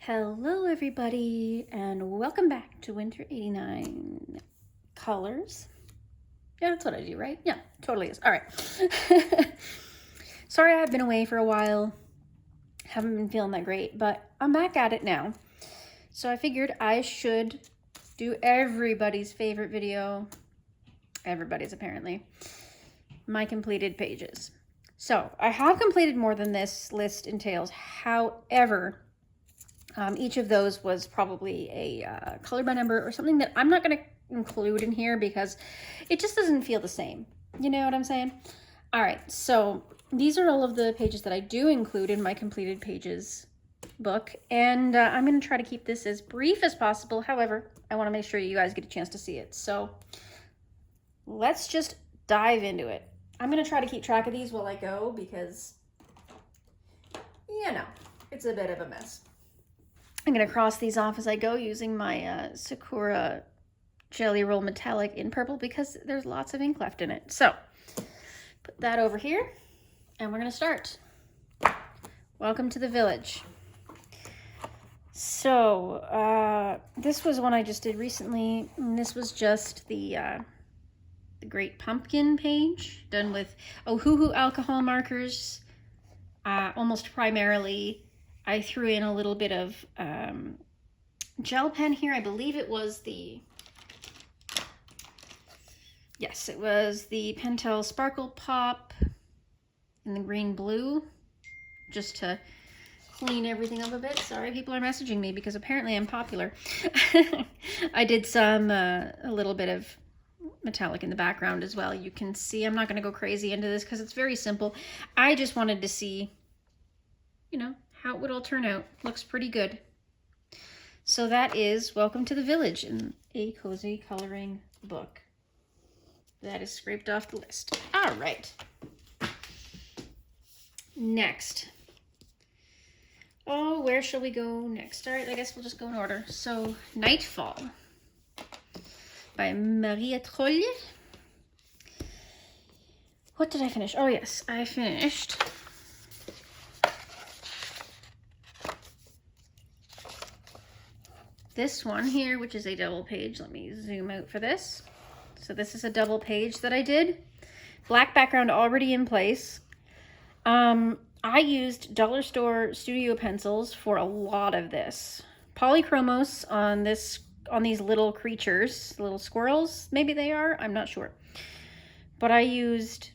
Hello everybody and welcome back to Winter 89 Colors. Yeah, that's what I do, right? Yeah, totally is. All right. Sorry I've been away for a while. Haven't been feeling that great, but I'm back at it now. So I figured I should do everybody's favorite video. Everybody's apparently. My completed pages. So I have completed more than this list entails. However, each of those was probably a color by number or something that I'm not going to include in here because it just doesn't feel the same. You know what I'm saying? All right, so these are all of the pages that I do include in my completed pages book, and I'm going to try to keep this as brief as possible. However, I want to make sure you guys get a chance to see it. So let's just dive into it. I'm going to try to keep track of these while I go because, you know, it's a bit of a mess. I'm going to cross these off as I go using my Sakura Jelly Roll Metallic in purple because there's lots of ink left in it. So, put that over here, and we're going to start. Welcome to the village. So, this was one I just did recently, and this was just the Great Pumpkin page, done with Ohuhu alcohol markers, almost primarily. I threw in a little bit of gel pen here. I believe it was the, yes, it was the Pentel Sparkle Pop in the green blue, just to clean everything up a bit. Sorry, people are messaging me because apparently I'm popular. I did some, a little bit of metallic in the background as well. You can see I'm not going to go crazy into this because it's very simple. I just wanted to see, you know, how it would all turn out. Looks pretty good. So that is Welcome to the Village in a cozy coloring book. That is scraped off the list. All right. Next. Oh, where shall we go next? All right, I guess we'll just go in order. So, Nightfall by Maria Trolle. What did I finish? Oh, yes, I finished this one here, which is a double page. Let me zoom out for this. So this is a double page that I did. Black background already in place. I used dollar store studio pencils for a lot of this. Polychromos on these little creatures, little squirrels, maybe they are, I'm not sure. But I used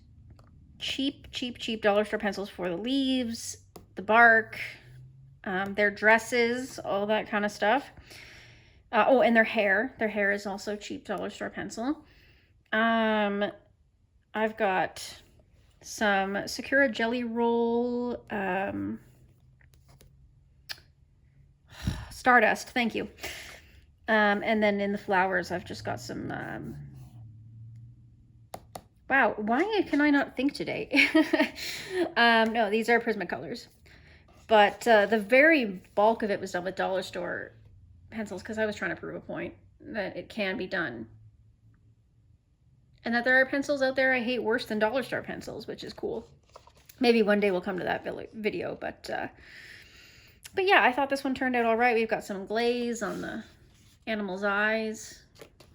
cheap dollar store pencils for the leaves, the bark, their dresses, all that kind of stuff. Oh, and their hair. Their hair is also cheap dollar store pencil. I've got some Sakura Jelly Roll Stardust. Thank you. And then in the flowers, I've just got some... Wow, why can I not think today? No, these are Prismacolors. But the very bulk of it was done with dollar store pencils because I was trying to prove a point that it can be done. And that there are pencils out there I hate worse than dollar store pencils, which is cool. Maybe one day we'll come to that video, but yeah, I thought this one turned out all right. We've got some glaze on the animal's eyes.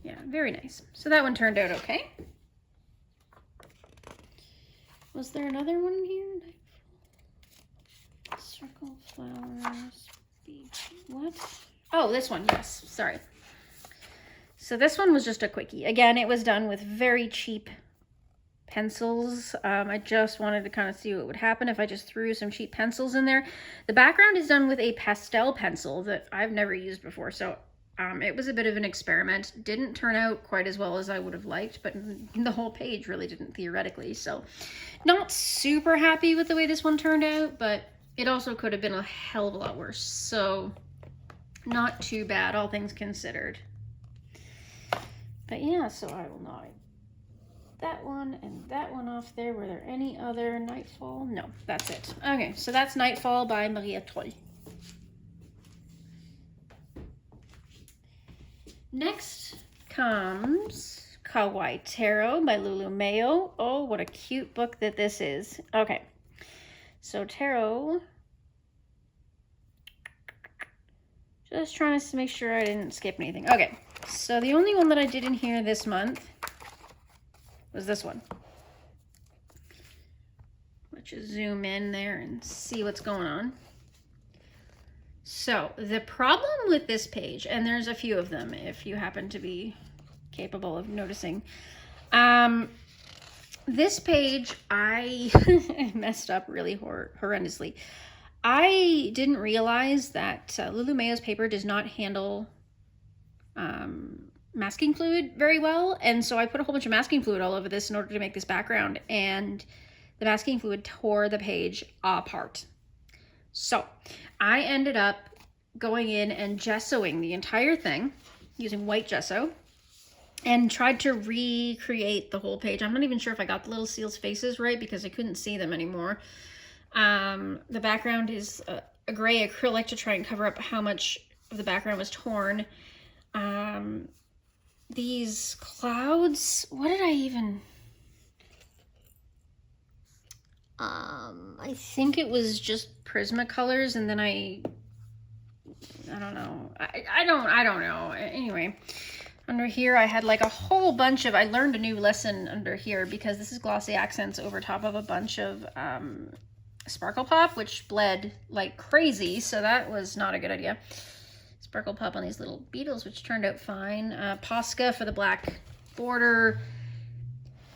Yeah, very nice. So that one turned out okay. Was there another one here? Circle, flowers, beach, what? Oh, this one, yes, sorry. So this one was just a quickie. Again, it was done with very cheap pencils. I just wanted to kind of see what would happen if I just threw some cheap pencils in there. The background is done with a pastel pencil that I've never used before, so it was a bit of an experiment. Didn't turn out quite as well as I would have liked, but the whole page really didn't theoretically, so not super happy with the way this one turned out, but it also could have been a hell of a lot worse, so not too bad, all things considered. But yeah, so I will knock that one and that one off there. Were there any other Nightfall? No, that's it. Okay, so that's Nightfall by Maria Trolle. Next comes Kawai Tarot by Lulu Mayo. Oh, what a cute book that this is. Okay, so tarot Just trying to make sure I didn't skip anything. Okay, so the only one that I did in here this month was this one. Let's just zoom in there and see what's going on. So the problem with this page, and there's a few of them if you happen to be capable of noticing, this page I messed up really horrendously. I didn't realize that Lulu Mayo's paper does not handle masking fluid very well, and so I put a whole bunch of masking fluid all over this in order to make this background, and the masking fluid tore the page apart. So I ended up going in and gessoing the entire thing using white gesso and tried to recreate the whole page. I'm not even sure if I got the little seals' faces right because I couldn't see them anymore. The background is a gray acrylic to try and cover up how much of the background was torn. These clouds, what did I even... I think it was just Prismacolors, and then I don't know. I don't know. Anyway, under here I had like a whole bunch of, I learned a new lesson under here because this is glossy accents over top of a bunch of Sparkle Pop, which bled like crazy, so that was not a good idea. Sparkle Pop on these little beetles, which turned out fine. Posca for the black border.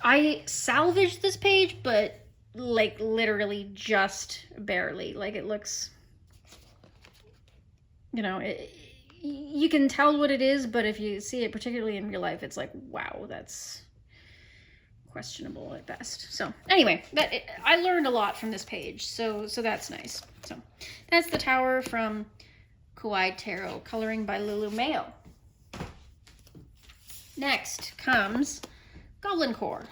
I salvaged this page, but like literally just barely. Like it looks, you know, you can tell what it is, but if you see it particularly in real life, it's like, wow, that's questionable at best. So anyway, I learned a lot from this page, so that's nice. So that's the tower from Kawai Tarot, coloring by Lulu Mayo. Next comes Goblin Core.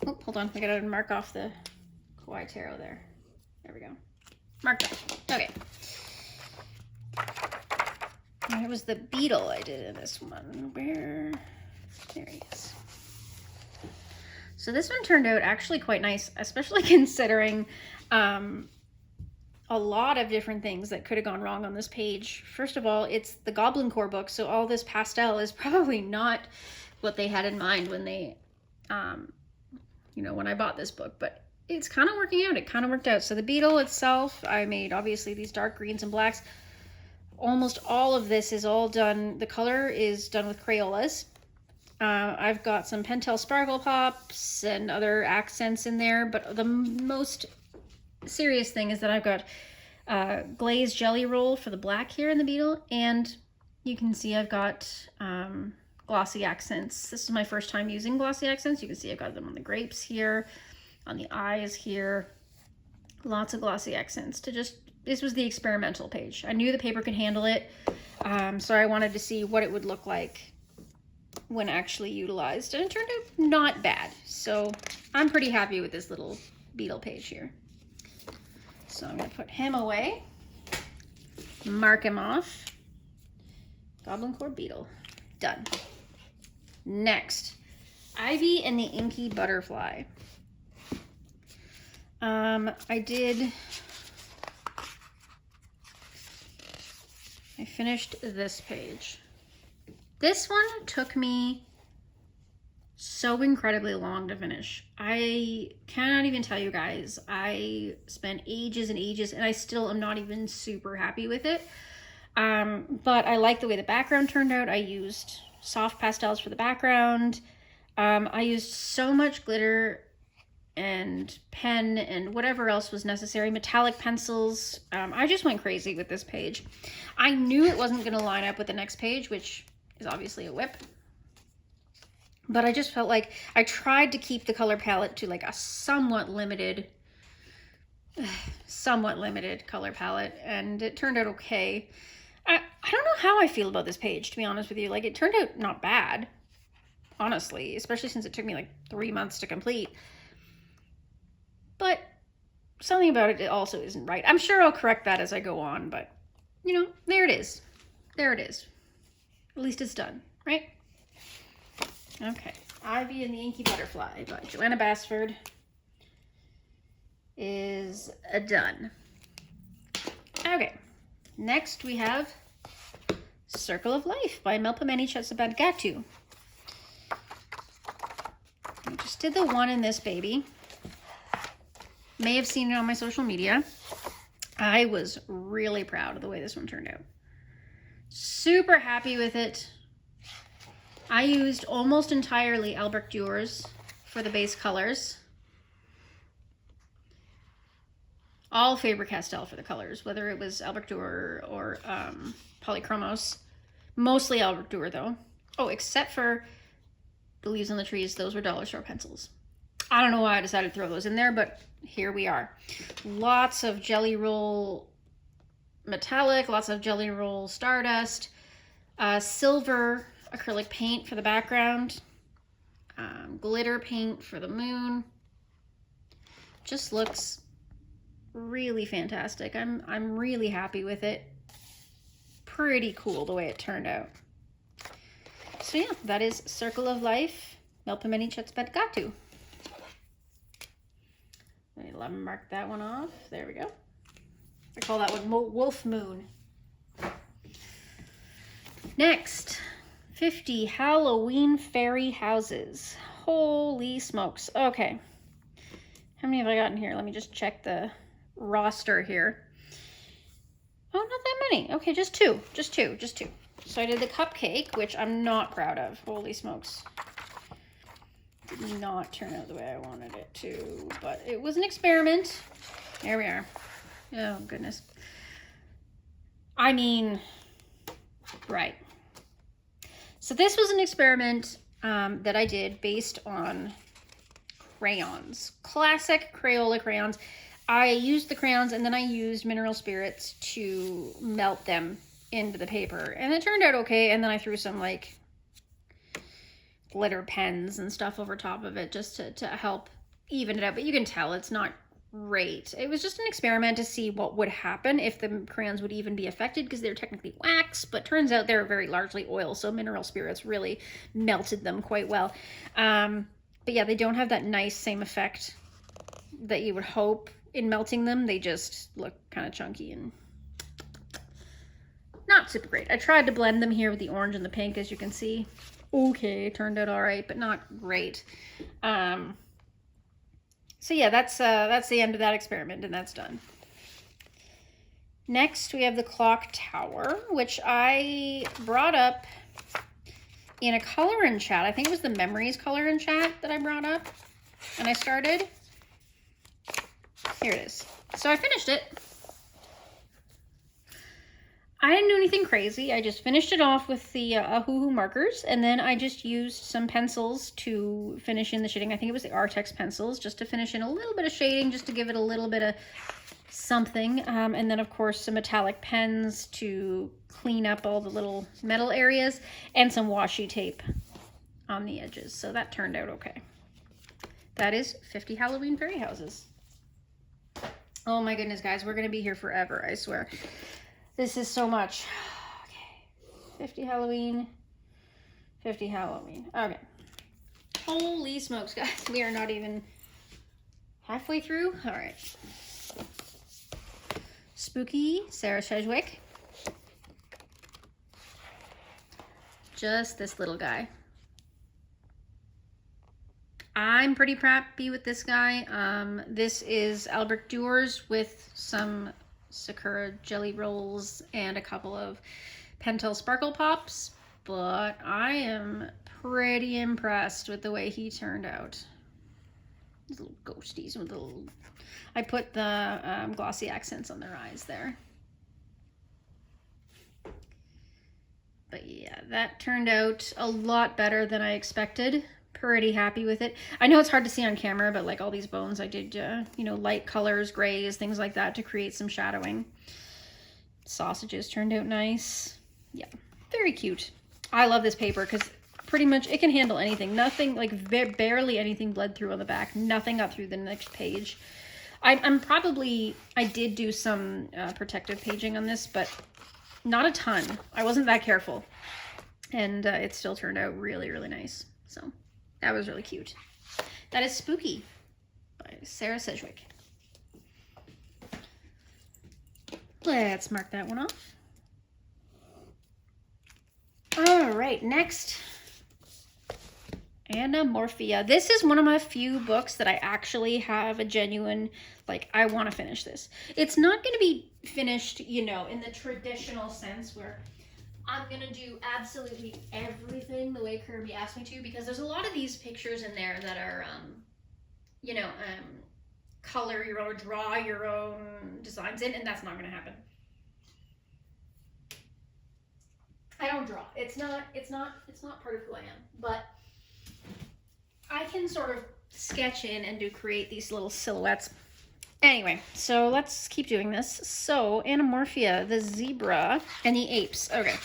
Oh, hold on, I gotta mark off the Kawai Tarot there. There we go. Marked off. Okay. And it was the beetle I did in this one. Where? There he is. So this one turned out actually quite nice, especially considering a lot of different things that could have gone wrong on this page. First of all, it's the Goblin Core book, so all this pastel is probably not what they had in mind when they, you know, when I bought this book, but it's kind of working out. It kind of worked out. So the beetle itself, I made obviously these dark greens and blacks. Almost all of this is all done. The color is done with Crayolas. I've got some Pentel Sparkle Pops and other accents in there, but the most serious thing is that I've got glazed jelly roll for the black here in the beetle, and you can see I've got glossy accents. This is my first time using glossy accents. You can see I've got them on the grapes here, on the eyes here. Lots of glossy accents to just, this was the experimental page. I knew the paper could handle it, so I wanted to see what it would look like when actually utilized, and it turned out not bad. So I'm pretty happy with this little beetle page here. So I'm going to put him away, mark him off. Goblin Core beetle. Done. Next, Ivy and the Inky Butterfly. I finished this page. This one took me so incredibly long to finish. I cannot even tell you guys. I spent ages and ages, and I still am not even super happy with it. But I like the way the background turned out. I used soft pastels for the background. I used so much glitter and pen and whatever else was necessary, metallic pencils. I just went crazy with this page. I knew it wasn't going to line up with the next page, which is obviously a whip. But I just felt like I tried to keep the color palette to like a somewhat limited color palette, and it turned out okay. I don't know how I feel about this page, to be honest with you. Like, it turned out not bad, honestly, especially since it took me like 3 months to complete. But something about it also isn't right. I'm sure I'll correct that as I go on, but, you know, there it is. There it is. At least it's done, right? Okay. Ivy and the Inky Butterfly by Joanna Basford is done. Okay. Next we have Circle of Life by Melpomene Chetsabatgatu. I just did the one in this baby. May have seen it on my social media. I was really proud of the way this one turned out. Super happy with it. I used almost entirely Albrecht Dürer for the base colors. All Faber-Castell for the colors, whether it was Albrecht Dürer or Polychromos. Mostly Albrecht Dürer though. Oh, except for the leaves on the trees, those were dollar store pencils. I don't know why I decided to throw those in there, but here we are. Lots of Jelly Roll metallic, lots of Jelly Roll Stardust, silver acrylic paint for the background, glitter paint for the moon. Just looks really fantastic. I'm really happy with it. Pretty cool the way it turned out. So yeah, that is Circle of Life, Melpomene Chetsabatgatu. Let me mark that one off. There we go. I call that one Wolf Moon. Next, 50 Halloween Fairy Houses. Holy smokes. Okay. How many have I gotten here? Let me just check the roster here. Oh, not that many. Okay, just two. So I did the cupcake, which I'm not proud of. Holy smokes. Did not turn out the way I wanted it to, but it was an experiment. There we are. Oh, goodness. I mean, right. So this was an experiment that I did based on crayons. Classic Crayola crayons. I used the crayons and then I used mineral spirits to melt them into the paper. And it turned out okay. And then I threw some like glitter pens and stuff over top of it just to help even it out. But you can tell it's not great. It was just an experiment to see what would happen if the crayons would even be affected, because they're technically wax, but turns out they're very largely oil, so mineral spirits really melted them quite well. But yeah, they don't have that nice same effect that you would hope in melting them. They just look kind of chunky and not super great. I tried to blend them here with the orange and the pink, as you can see. Okay, it turned out all right, but not great. So yeah, that's the end of that experiment, and that's done. Next, we have the clock tower, which I brought up in a color and chat. I think it was the memories color and chat that I brought up, and I started. Here it is. So I finished it. I didn't do anything crazy. I just finished it off with the Ahuhu markers, and then I just used some pencils to finish in the shading. I think it was the Artex pencils, just to finish in a little bit of shading, just to give it a little bit of something. And then, of course, some metallic pens to clean up all the little metal areas, and some washi tape on the edges. So that turned out okay. That is 50 Halloween Fairy Houses. Oh my goodness, guys, we're going to be here forever, I swear. This is so much. Okay. 50 Halloween. 50 Halloween. Okay. Holy smokes, guys. We are not even halfway through. All right. Spooky Sarah Sedgwick. Just this little guy. I'm pretty happy with this guy. This is Albrecht Dürer with some Sakura Jelly Rolls and a couple of Pentel Sparkle Pops, but I am pretty impressed with the way he turned out. These little ghosties with the little... I put the glossy accents on their eyes there. But yeah, that turned out a lot better than I expected. Pretty happy with it. I know it's hard to see on camera, but like all these bones, I did, you know, light colors, grays, things like that to create some shadowing. Sausages turned out nice. Yeah, very cute. I love this paper because pretty much it can handle anything. Nothing, like barely anything bled through on the back. Nothing got through the next page. I did do some protective paging on this, but not a ton. I wasn't that careful. And it still turned out really, really nice. So that was really cute. That is Spooky by Sarah Sedgwick. Let's mark that one off. All right, next, Animorphia. This is one of my few books that I actually have a genuine, like, I want to finish this. It's not going to be finished, you know, in the traditional sense where I'm going to do absolutely everything the way Kirby asked me to, because there's a lot of these pictures in there that are, you know, color your own, draw your own designs in, and that's not going to happen. I don't draw. It's not part of who I am, but I can sort of sketch in and create these little silhouettes. Anyway, so let's keep doing this. So, Animorphia, the zebra, and the apes. Okay.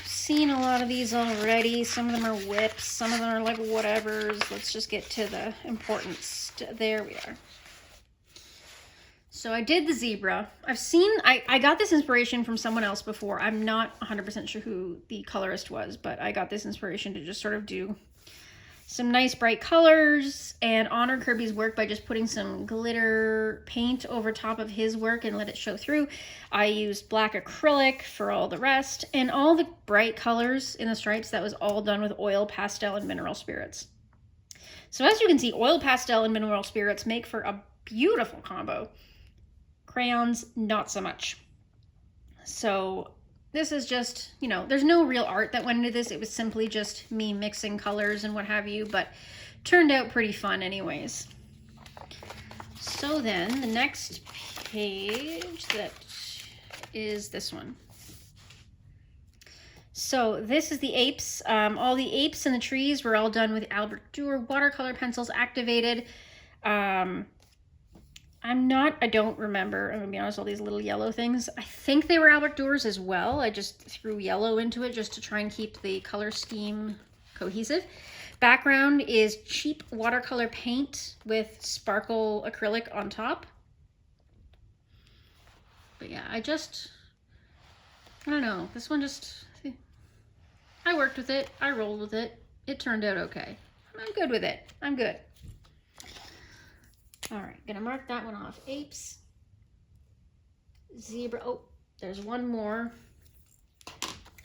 Seen a lot of these already. Some of them are whips. Some of them are like whatevers. Let's just get to the important there we are. So I did the zebra. I got this inspiration from someone else before. I'm not 100% sure who the colorist was, but I got this inspiration to just sort of do some nice bright colors and honor Kirby's work by just putting some glitter paint over top of his work and let it show through. I used black acrylic for all the rest, and all the bright colors in the stripes, that was all done with oil, pastel, and mineral spirits. So as you can see, oil, pastel, and mineral spirits make for a beautiful combo. Crayons, not so much. So this is just, you know, there's no real art that went into this. It was simply just me mixing colors and what have you, but turned out pretty fun anyways. So then the next page that is this one. So this is the apes. All the apes and the trees were all done with Albert Dürer watercolor pencils activated. I don't remember, I'm gonna be honest, all these little yellow things. I think they were Albert Dürer as well. I just threw yellow into it just to try and keep the color scheme cohesive. Background is cheap watercolor paint with sparkle acrylic on top. But yeah, I don't know, this one just, I worked with it, I rolled with it, it turned out okay. I'm good with it, I'm good. All right, gonna mark that one off. Apes, zebra. Oh, there's one more,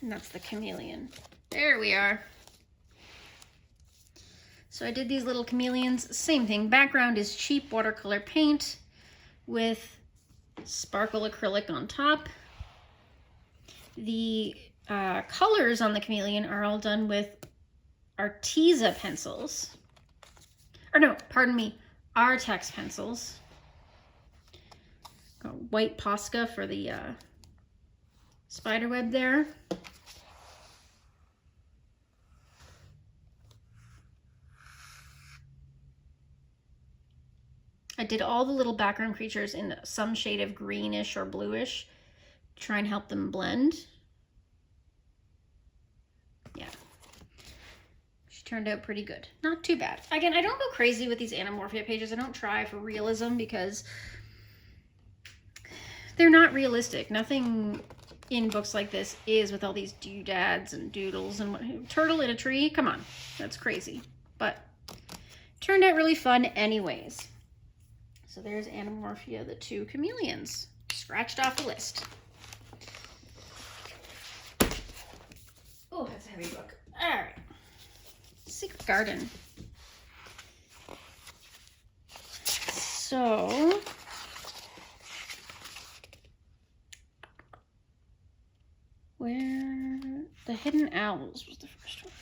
and that's the chameleon. There we are. So I did these little chameleons. Same thing. Background is cheap watercolor paint with sparkle acrylic on top. The colors on the chameleon are all done with Arteza pencils. Or no, pardon me. Artex pencils. Got white Posca for the spider web there. I did all the little background creatures in some shade of greenish or bluish to try and help them blend. Yeah. Turned out pretty good. Not too bad. Again, I don't go crazy with these Animorphia pages. I don't try for realism because they're not realistic. Nothing in books like this is with all these doodads and doodles and what, turtle in a tree. Come on, that's crazy. But turned out really fun anyways. So there's Animorphia, the two chameleons, scratched off the list. Oh, that's a heavy book. All right. Secret Garden. So where the Hidden Owls was the first one.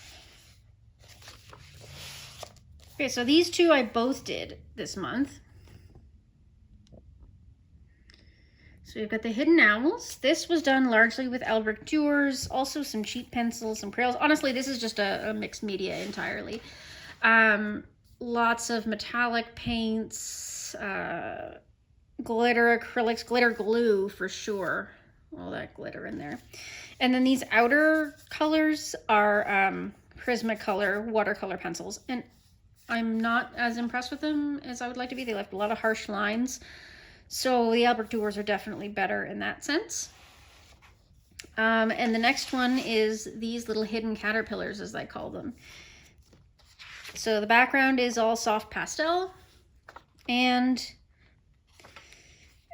Okay, so these two I both did this month. So we've got the Hidden Owls. This was done largely with Albert Dürer's, also some cheap pencils, some crayons. Honestly, this is just a mixed media entirely. Lots of metallic paints, glitter acrylics, glitter glue for sure. All that glitter in there. And then these outer colors are Prismacolor watercolor pencils. And I'm not as impressed with them as I would like to be. They left a lot of harsh lines. So the Albert Dürers are definitely better in that sense. And the next one is these little hidden caterpillars, as I call them. So the background is all soft pastel. And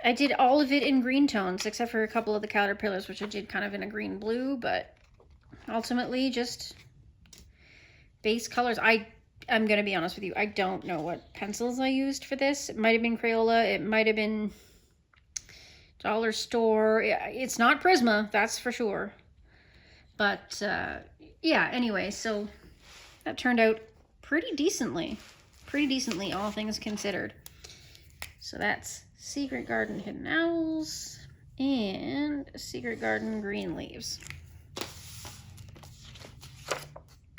I did all of it in green tones, except for a couple of the caterpillars, which I did kind of in a green-blue, but ultimately just base colors. I'm going to be honest with you, I don't know what pencils I used for this. It might have been Crayola, it might have been dollar store. It's not Prisma, that's for sure. But yeah, anyway, so that turned out pretty decently, all things considered. So that's Secret Garden Hidden Owls and Secret Garden Green Leaves.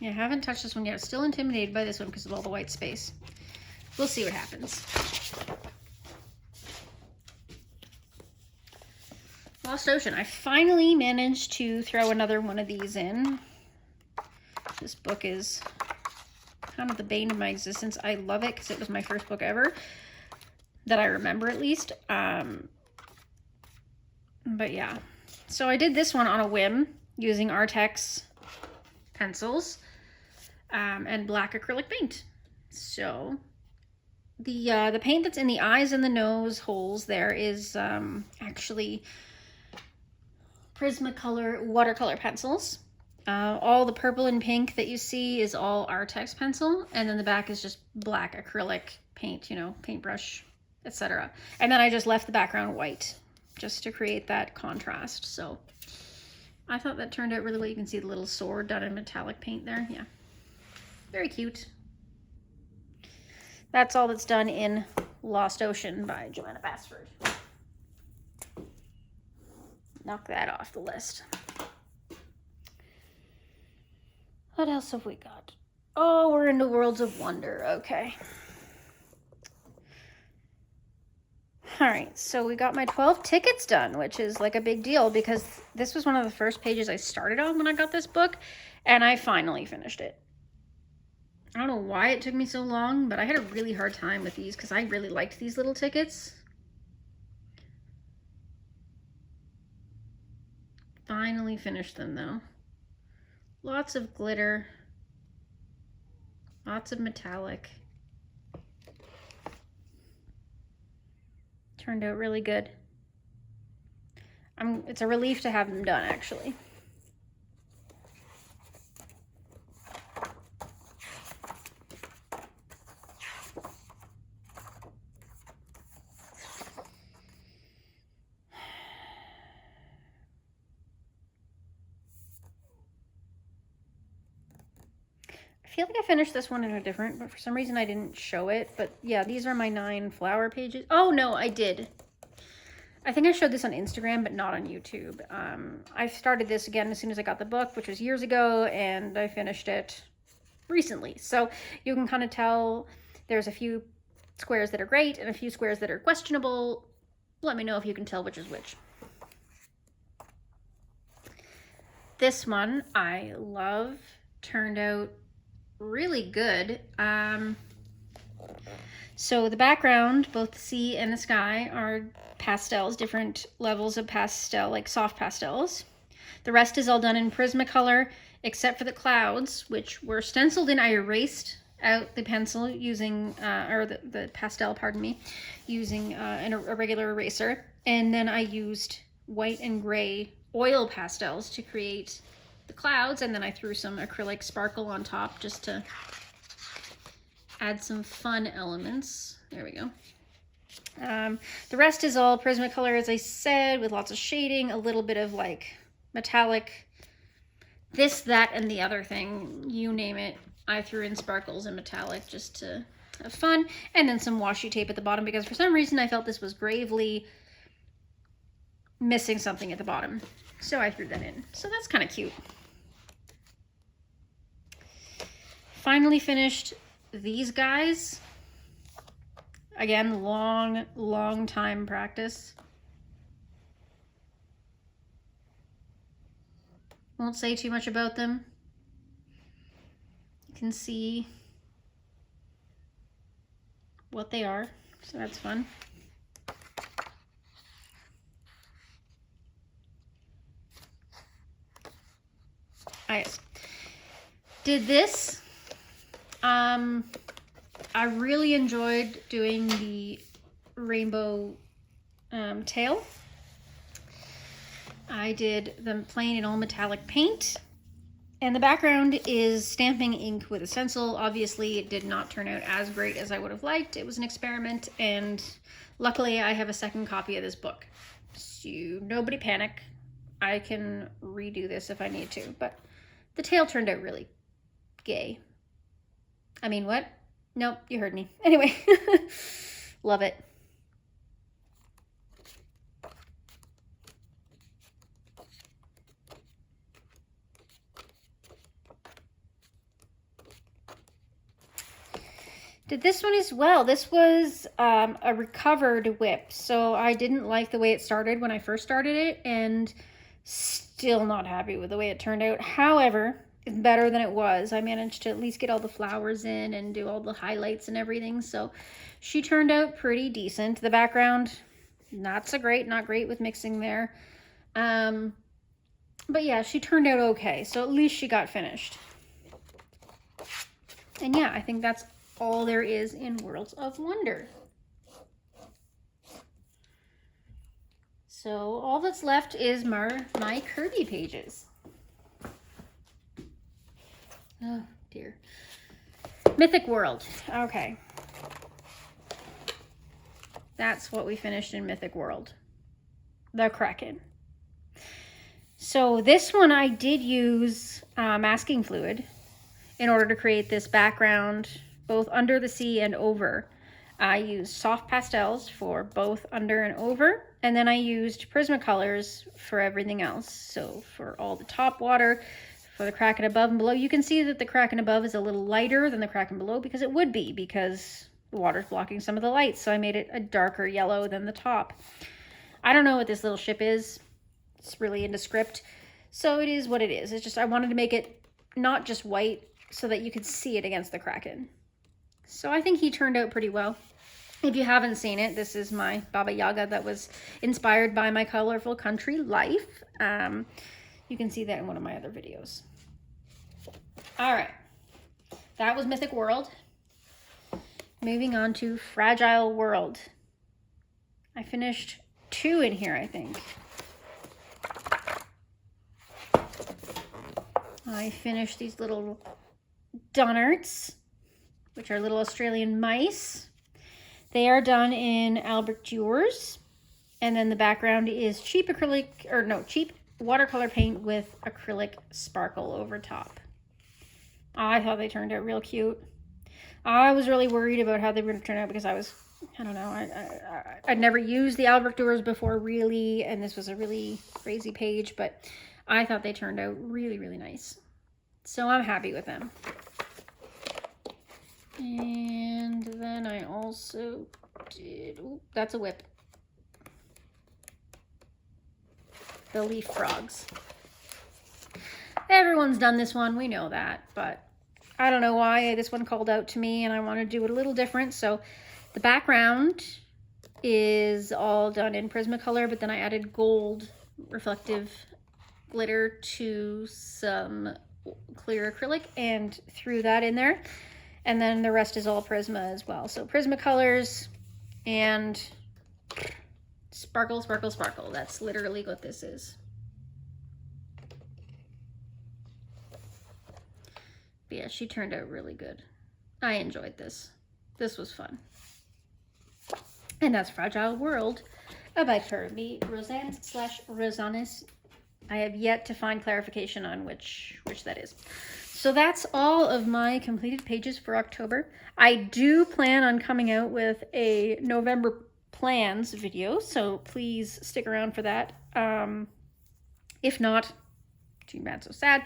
Yeah, I haven't touched this one yet. Still intimidated by this one because of all the white space. We'll see what happens. Lost Ocean. I finally managed to throw another one of these in. This book is kind of the bane of my existence. I love it because it was my first book ever, that I remember at least. But yeah. So I did this one on a whim using Artex pencils and black acrylic paint. So the paint that's in the eyes and the nose holes there is actually Prismacolor watercolor pencils. All the purple and pink that you see is all Artex pencil, and then the back is just black acrylic paint, you know, paintbrush, etc. And then I just left the background white just to create that contrast. So I thought that turned out really well. You can see the little sword done in metallic paint there. Yeah, very cute. That's all that's done in Lost Ocean by Joanna Basford. Knock that off the list. What else have we got? Oh, we're into Worlds of Wonder. Okay. All right, so we got my 12 tickets done, which is like a big deal because this was one of the first pages I started on when I got this book, and I finally finished it. I don't know why it took me so long, but I had a really hard time with these because I really liked these little tickets. Finally finished them though. Lots of glitter, lots of metallic. Turned out really good. It's a relief to have them done, actually. I feel like I finished this one in a different, but for some reason I didn't show it. But yeah, these are my 9 flower pages. Oh no, I did. I think I showed this on Instagram, but not on YouTube. I started this again as soon as I got the book, which was years ago, and I finished it recently. So you can kind of tell there's a few squares that are great and a few squares that are questionable. Let me know if you can tell which is which. This one I love. Turned out really good. So the background, both the sea and the sky, are pastels, different levels of pastel, like soft pastels. The rest is all done in Prismacolor, except for the clouds, which were stenciled in. I erased out the pencil using, or the pastel, pardon me, using a regular eraser. And then I used white and gray oil pastels to create the clouds, and then I threw some acrylic sparkle on top just to add some fun elements. There we go. The rest is all Prismacolor, as I said, with lots of shading, a little bit of like metallic, this, that, and the other thing, you name it. I threw in sparkles and metallic just to have fun, and then some washi tape at the bottom because for some reason I felt this was gravely missing something at the bottom. So I threw that in. So that's kind of cute. Finally finished these guys. Again, long time practice. Won't say too much about them. You can see what they are, so that's fun. I did this. I really enjoyed doing the rainbow tail. I did them plain and all metallic paint. And the background is stamping ink with a stencil. Obviously, it did not turn out as great as I would have liked. It was an experiment, and luckily I have a second copy of this book. So nobody panic. I can redo this if I need to, but the tail turned out really gay. I mean, what? Nope, you heard me. Anyway, love it. Did this one as well. This was a recovered whip, so I didn't like the way it started when I first started it, and still not happy with the way it turned out. However, it's better than it was. I managed to at least get all the flowers in and do all the highlights and everything, so she turned out pretty decent. The background, not so great, not great with mixing there. But yeah, she turned out okay, so at least she got finished. And yeah, I think that's all there is in Worlds of Wonder. So all that's left is my Kirby pages. Oh dear. Mythic World. Okay. That's what we finished in Mythic World. The Kraken. So this one I did use masking fluid in order to create this background, both under the sea and over. I used soft pastels for both under and over, and then I used Prismacolors for everything else. So for all the top water, for the Kraken above and below, you can see that the Kraken above is a little lighter than the Kraken below, because it would be, because the water's blocking some of the light. So I made it a darker yellow than the top. I don't know what this little ship is. It's really indescript. So it is what it is. It's just, I wanted to make it not just white so that you could see it against the Kraken. So I think he turned out pretty well. If you haven't seen it, this is my Baba Yaga that was inspired by my colorful country life. You can see that in one of my other videos. All right, that was Mythic World. Moving on to Fragile World. I finished 2 in here, I think. I finished these little Donnerts, which are little Australian mice. They are done in Albert Dewars, and then the background is cheap watercolor paint with acrylic sparkle over top. I thought they turned out real cute. I was really worried about how they were going to turn out because I don't know, I'd never used the Albert Dewars before really, and this was a really crazy page, but I thought they turned out really, really nice. So I'm happy with them. And then I also did, ooh, that's a whip. The leaf frogs. Everyone's done this one, we know that, but I don't know why this one called out to me and I want to do it a little different. So the background is all done in Prismacolor, but then I added gold reflective glitter to some clear acrylic and threw that in there. And then the rest is all Prisma as well. So Prismacolors and sparkle, sparkle, sparkle. That's literally what this is. But yeah, she turned out really good. I enjoyed this. This was fun. And that's Fragile World by Kirby Rosanes/Rosanes. I have yet to find clarification on which that is. So that's all of my completed pages for October. I do plan on coming out with a November plans video, so please stick around for that. If not, too bad, so sad.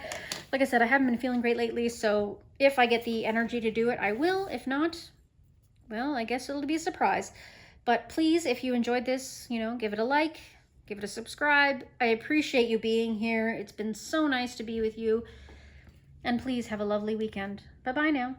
Like I said, I haven't been feeling great lately, so if I get the energy to do it, I will. If not, well, I guess it'll be a surprise. But please, if you enjoyed this, give it a like, give it a subscribe. I appreciate you being here. It's been so nice to be with you. And please have a lovely weekend. Bye-bye now.